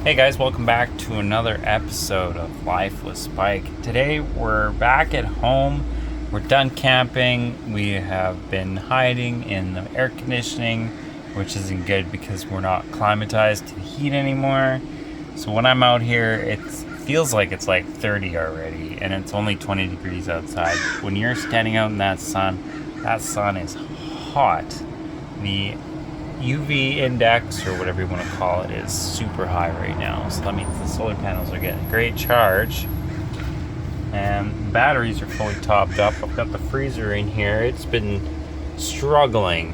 Hey guys, welcome back to another episode of Life with Spike. Today we're back at home. We're done camping. We have been hiding in the air conditioning, which isn't good because we're not climatized to the heat anymore. So when I'm out here, it feels like it's like 30 already, and it's only 20 degrees outside. When you're standing out in that sun is hot. The UV index, or whatever you want to call it, is super high right now. So that means the solar panels are getting a great charge. And batteries are fully topped up. I've got the freezer in here. It's been struggling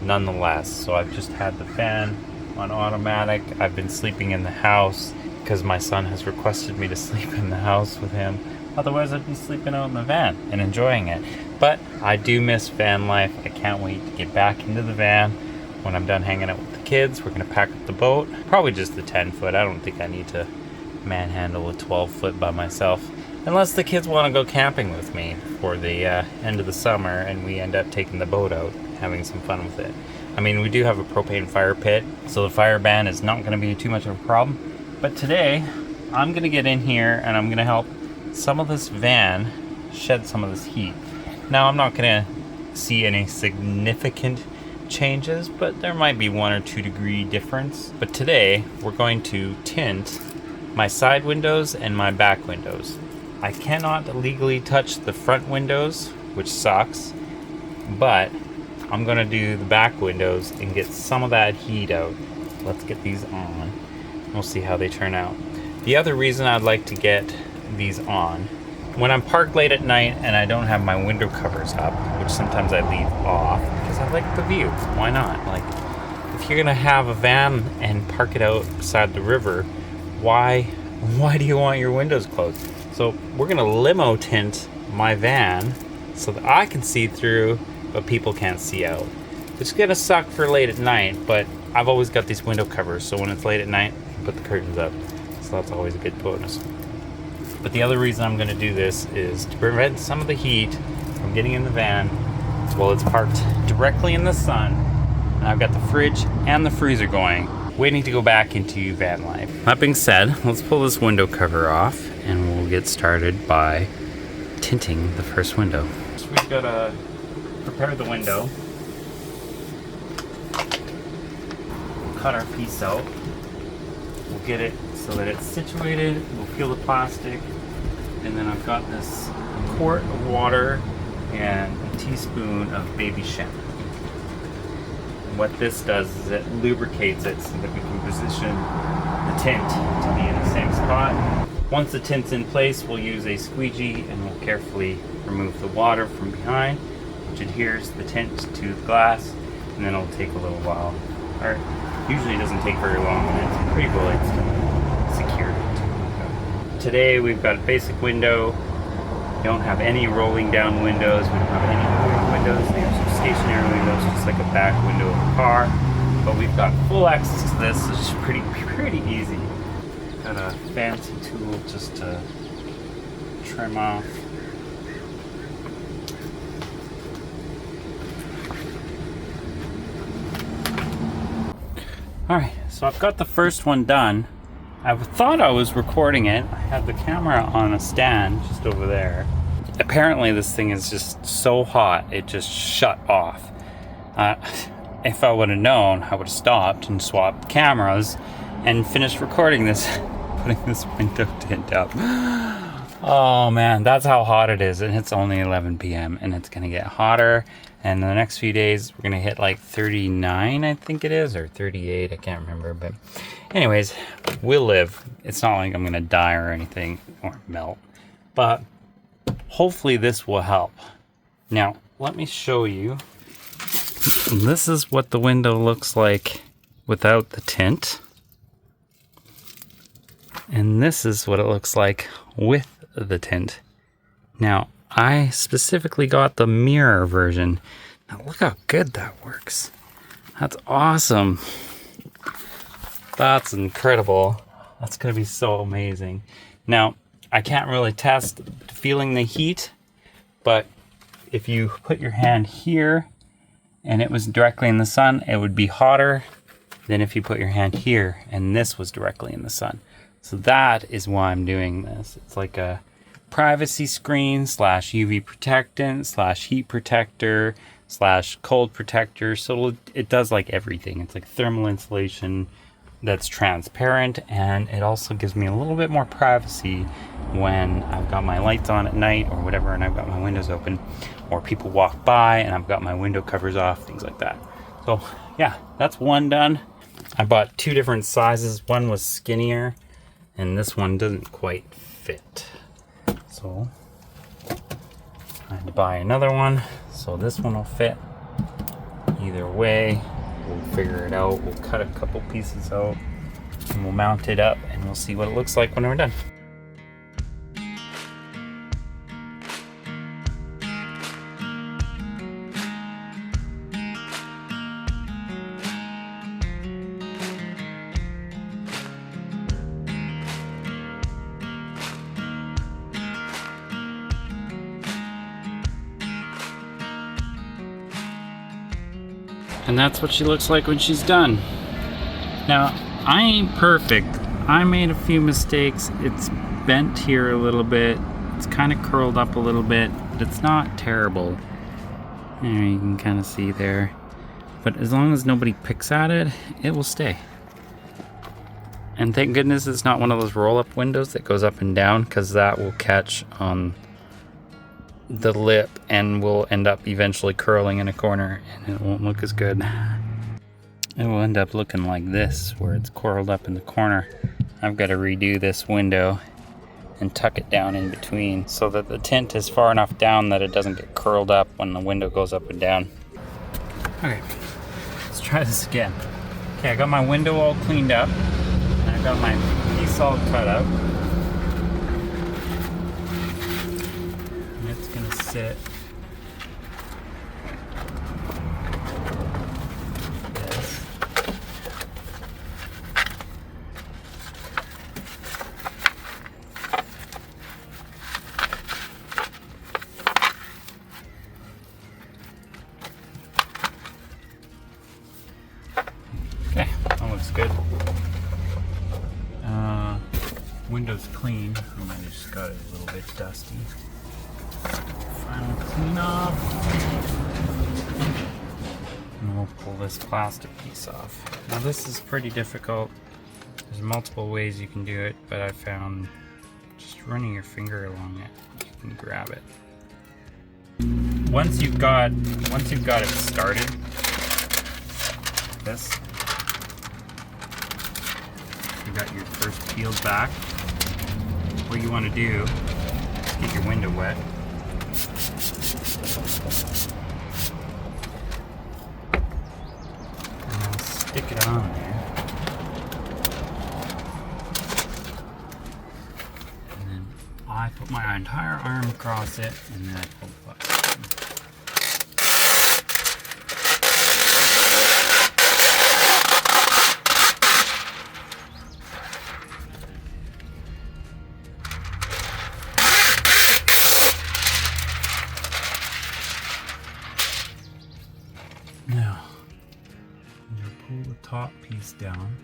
nonetheless. So I've just had the fan on automatic. I've been sleeping in the house because my son has requested me to sleep in the house with him. Otherwise I'd be sleeping out in the van and enjoying it. But I do miss van life. I can't wait to get back into the van. When I'm done hanging out with the kids, we're going to pack up the boat. Probably just the 10-foot. I don't think I need to manhandle a 12-foot by myself. Unless the kids want to go camping with me for the end of the summer and we end up taking the boat out, having some fun with it. I mean, we do have a propane fire pit, so the fire ban is not going to be too much of a problem. But today, I'm going to get in here and I'm going to help some of this van shed some of this heat. Now, I'm not going to see any significant changes, but there might be 1 or 2 degree difference. But today we're going to tint my side windows and my back windows. I cannot legally touch the front windows, which sucks, but I'm gonna do the back windows and get some of that heat out. Let's get these on. We'll see how they turn out. The other reason I'd like to get these on, when I'm parked late at night and I don't have my window covers up, which sometimes I leave off because I like the view. Why not? Like, if you're gonna have a van and park it out beside the river, why do you want your windows closed? So we're gonna limo tint my van so that I can see through, but people can't see out. It's gonna suck for late at night, but I've always got these window covers, so when it's late at night, I put the curtains up. So that's always a good bonus. But the other reason I'm going to do this is to prevent some of the heat from getting in the van while it's parked directly in the sun. And I've got the fridge and the freezer going, waiting to go back into van life. That being said, let's pull this window cover off and we'll get started by tinting the first window. So we've got to prepare the window, cut our piece out, we'll get it so that it's situated, we'll peel the plastic, and then I've got this quart of water and a teaspoon of baby shim. And what this does is it lubricates it so that we can position the tint to be in the same spot. Once the tint's in place, we'll use a squeegee and we'll carefully remove the water from behind, which adheres the tint to the glass, and then it'll take a little while. Or usually it doesn't take very long, and it's pretty well secured. Today we've got a basic window. We don't have any rolling down windows. We don't have any moving windows. We have some stationary windows, just like a back window of a car. But we've got full access to this. It's pretty easy. Got a fancy tool just to trim off. Alright, so I've got the first one done. I thought I was recording it. I had the camera on a stand just over there. Apparently this thing is just so hot, it just shut off. If I would have known, I would have stopped and swapped cameras and finished recording this, putting this window tint up. Oh man, that's how hot it is, and it's only 11 p.m. and it's gonna get hotter. And in the next few days, we're gonna hit like 39, I think it is, or 38, I can't remember. But anyways, we'll live. It's not like I'm gonna die or anything, or melt. But hopefully this will help. Now, let me show you. This is what the window looks like without the tint. And this is what it looks like with the tint. Now, I specifically got the mirror version. Now look how good that works. That's awesome. That's incredible. That's gonna be so amazing. Now, I can't really test feeling the heat, but if you put your hand here and it was directly in the sun, it would be hotter than if you put your hand here and this was directly in the sun. So that is why I'm doing this. It's like a privacy screen / UV protectant / heat protector / cold protector. So it does like everything. It's like thermal insulation that's transparent, and it also gives me a little bit more privacy when I've got my lights on at night or whatever, and I've got my windows open, or people walk by and I've got my window covers off, things like that. So yeah, that's one done. I bought 2 different sizes. One was skinnier and this one doesn't quite fit. So I had to buy another one. So this one will fit. Either way, we'll figure it out. We'll cut a couple pieces out and we'll mount it up and we'll see what it looks like when we're done. And that's what she looks like when she's done. Now, I ain't perfect. I made a few mistakes. It's bent here a little bit. It's kind of curled up a little bit, but it's not terrible. There, you can kind of see there. But as long as nobody picks at it, it will stay. And thank goodness it's not one of those roll-up windows that goes up and down, because that will catch on the lip and will end up eventually curling in a corner and it won't look as good. It will end up looking like this, where it's curled up in the corner. I've got to redo this window and tuck it down in between so that the tint is far enough down that it doesn't get curled up when the window goes up and down. Okay, let's try this again. Okay, I got my window all cleaned up and I got my piece all cut out. Sit. Yes. Okay, that looks good. Window's clean. I might have just got it a little bit dusty. Final clean off. And we'll pull this plastic piece off. Now this is pretty difficult. There's multiple ways you can do it, but I found just running your finger along it, you can grab it. Once you've got it started, this, you got your first peeled back. What you want to do is get your window wet. And I'll stick it on there. And then I put my entire arm across it and then I pull the plastic in. Now, I'm going to pull the top piece down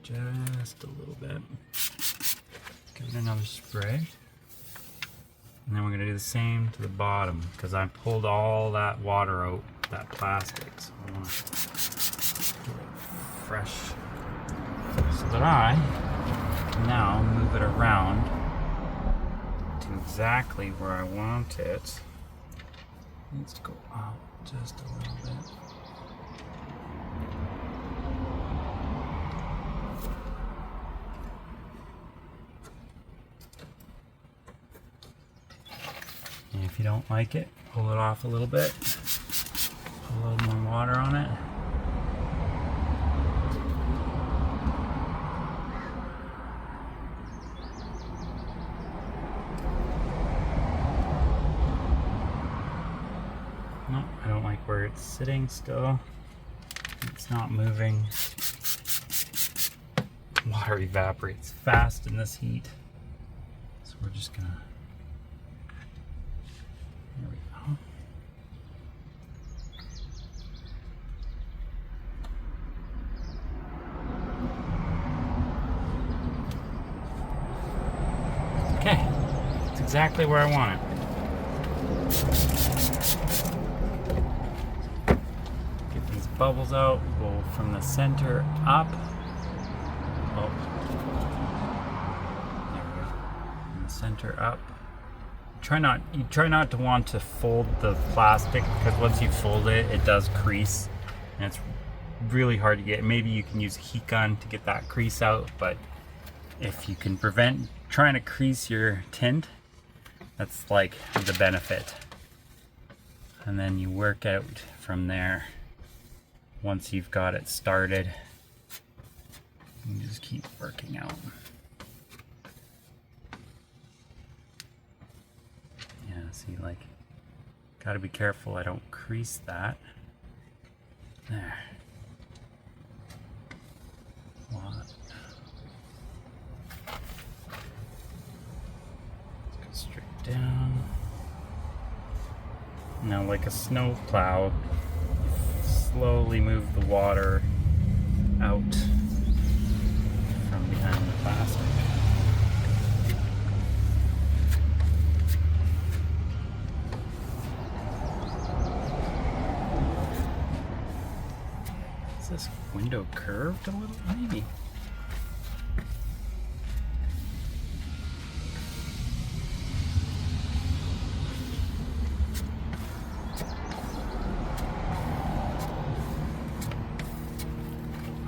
just a little bit. Give it another spray. And then we're going to do the same to the bottom because I pulled all that water out, that plastic. So I want to do it fresh so that I can now move it around to exactly where I want it. It needs to go out just a little bit. And if you don't like it, pull it off a little bit. Put a little more water on it. No, I don't like where it's sitting still. It's not moving. Water evaporates fast in this heat. So we're just gonna, there we go. exactly where I want it. Get these bubbles out, go from the center up. Oh. There we go. From the center up. You try not to want to fold the plastic, because once you fold it, it does crease. And it's really hard to get. Maybe you can use a heat gun to get that crease out, but if you can prevent trying to crease your tint, that's like the benefit. And then you work out from there. Once you've got it started, you just keep working out. Yeah, see, like, gotta be careful I don't crease that. There. What? Let's go straight down. Now, like a snow plow, slowly move the water out from behind the plastic. Is this window curved a little? Maybe.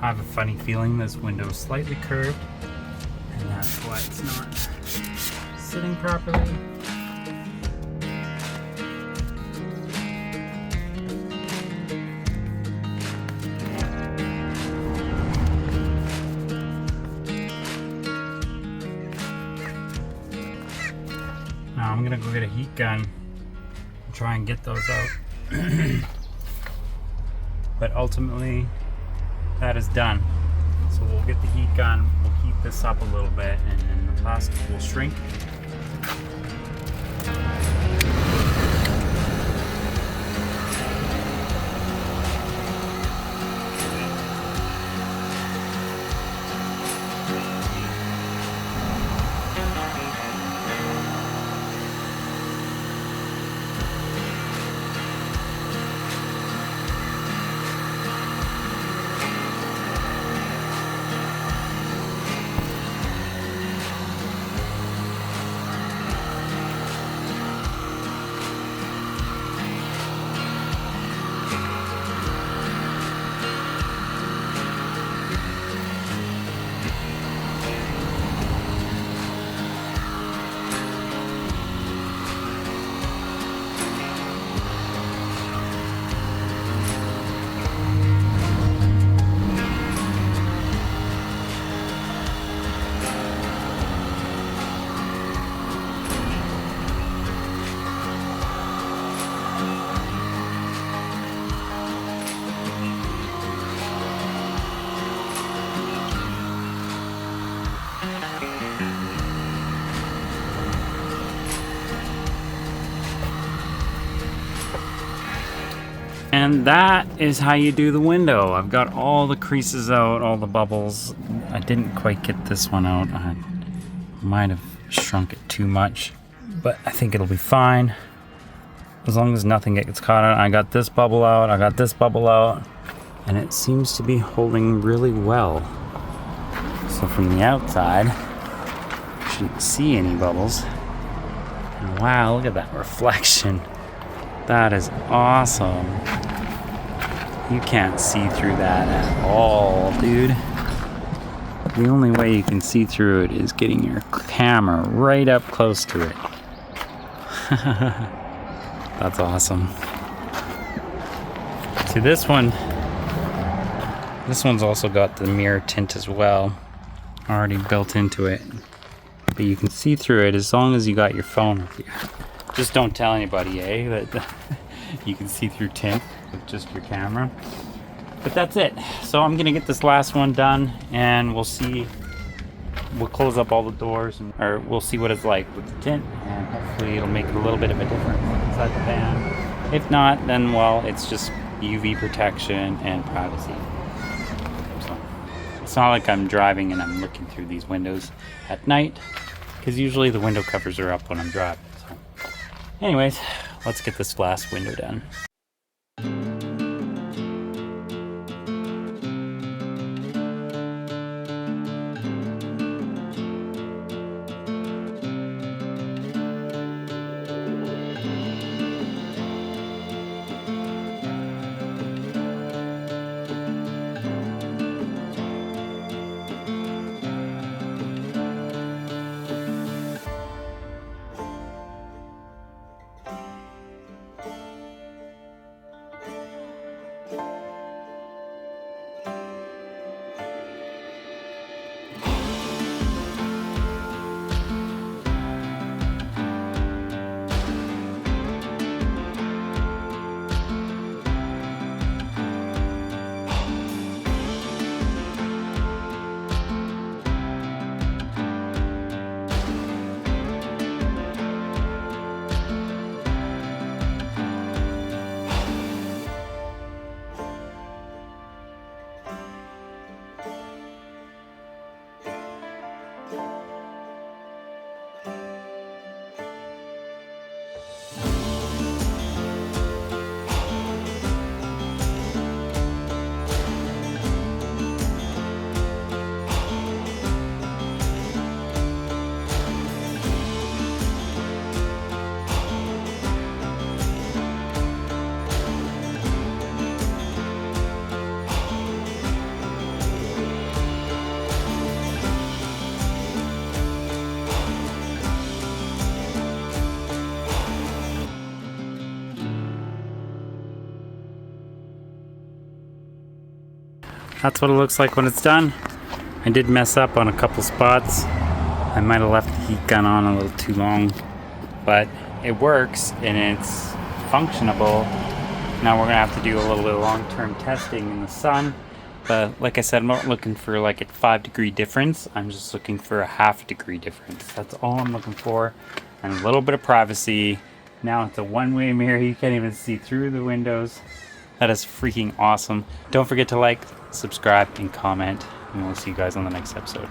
I have a funny feeling this window is slightly curved, and that's why it's not sitting properly. Now I'm gonna go get a heat gun and try and get those out. But ultimately, that is done. So we'll get the heat gun, we'll heat this up a little bit, and then the plastic will shrink. And that is how you do the window. I've got all the creases out, all the bubbles. I didn't quite get this one out. I might have shrunk it too much, but I think it'll be fine. As long as nothing gets caught on. I got this bubble out, I got this bubble out, and it seems to be holding really well. So from the outside, you shouldn't see any bubbles. And wow, look at that reflection. That is awesome. You can't see through that at all, dude. The only way you can see through it is getting your camera right up close to it. That's awesome. See, this one's also got the mirror tint as well, already built into it. But you can see through it as long as you got your phone with you. Just don't tell anybody, that you can see through tint with just your camera. But that's it. So I'm gonna get this last one done, and we'll see. We'll close up all the doors, or we'll see what it's like with the tint, and hopefully it'll make a little bit of a difference inside the van. If not, then well, it's just UV protection and privacy. So it's not like I'm driving and I'm looking through these windows at night. because usually the window covers are up when I'm driving. So. Anyways, let's get this last window done. That's what it looks like when it's done. I did mess up on a couple spots. I might have left the heat gun on a little too long, but it works and it's functionable. Now we're gonna have to do a little bit of long-term testing in the sun. But like I said, I'm not looking for like a 5-degree difference. I'm just looking for a half-degree difference. That's all I'm looking for. And a little bit of privacy. Now it's a one-way mirror. You can't even see through the windows. That is freaking awesome. Don't forget to like, subscribe, and comment. And we'll see you guys on the next episode.